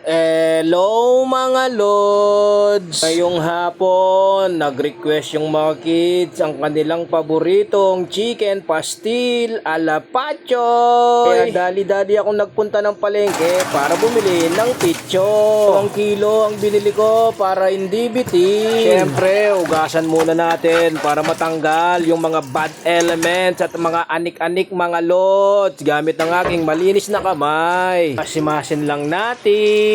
Hello mga lods! Ngayong hapon, nag-request yung mga kids ang kanilang paboritong chicken pastil ala Pachoy. Kaya dali-dali akong nagpunta ng palengke para bumili ng picho. Ang kilo ang binili ko para hindi bitin. Siyempre, ugasan muna natin para matanggal yung mga bad elements at mga anik-anik mga lods gamit ng aking malinis na kamay. Masimasin lang natin.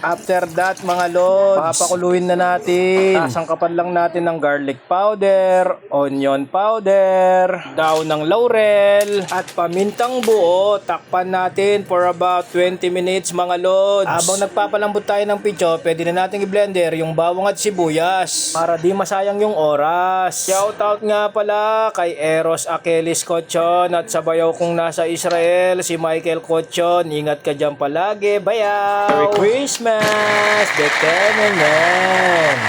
After that mga lods, papakuluin na natin. Sasangkapan lang natin ng garlic powder, onion powder, daw ng laurel, at pamintang buo. Takpan natin for about 20 minutes mga lods. Habang nagpapalambot tayo ng picho, pwede na natin i-blender yung bawang at sibuyas para di masayang yung oras. Shoutout nga pala kay Eros Akelis Cochon at sa bayaw kong nasa Israel, si Michael Cochon. Ingat ka dyan palagi, bayaw! Merry Christmas! Determinant!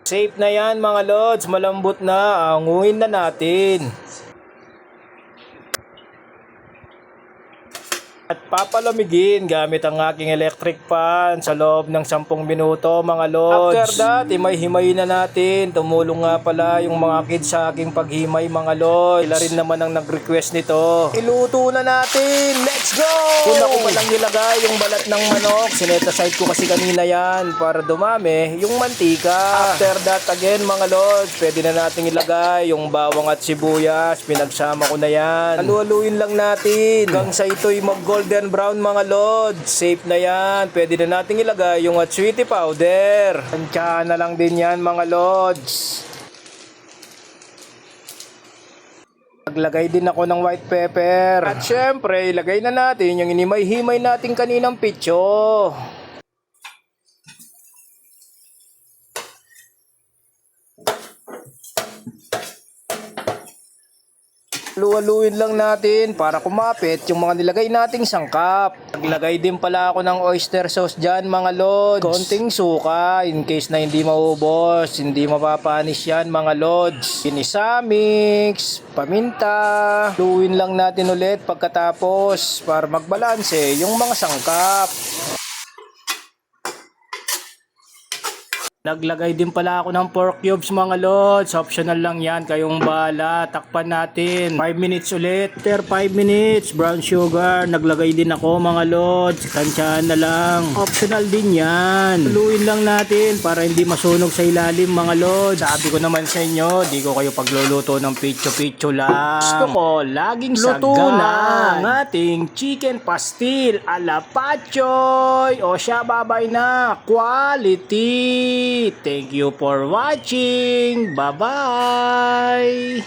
Safe na yan mga lods, malambot na, anguin na natin. At papalamigin gamit ang aking electric fan sa loob ng 10 minuto mga lods. After that, himay-himay na natin. Tumulong nga pala yung mga kids sa aking paghimay mga lods. Sila rin naman ang nag-request nito. Iluto na natin! Let's go! Una ko palang nilagay yung balat ng manok. Sinet aside ko kasi kanina yan para dumami yung mantika. After that again mga lods, pwede na natin ilagay yung bawang at sibuyas. Pinagsama ko na yan. Halu-haluin lang natin hanggang sa ito'y mag-golden brown mga lods. Safe na yan. Pwede na natin ilagay yung atswiti powder. Tansyahan na lang din yan mga lods. Naglagay din ako ng white pepper. At syempre, ilagay na natin yung inimay-himay natin kaninang pitso. Halu-haluin lang natin para kumapit yung mga nilagay nating sangkap. Naglagay din pala ako ng oyster sauce dyan mga lods. Konting suka in case na hindi maubos, hindi mapapanis yan mga lods. Ginisa mix, paminta. Haluin lang natin ulit pagkatapos para magbalanse yung mga sangkap. Naglagay din pala ako ng pork cubes mga lods. Optional lang yan, kayong bahala. Takpan natin 5 minutes ulit. After 5 minutes, brown sugar. Naglagay din ako mga lods. Tansyahan na lang. Optional din yan. Haluin lang natin para hindi masunog sa ilalim mga lods. Sabi ko naman sa inyo, di ko kayo pagluluto ng pitcho-pitcho lang. Gusto ko laging luto na ang ating chicken pastil ala Pachoy. O siya, babay na. Quality. Thank you for watching. Bye-bye.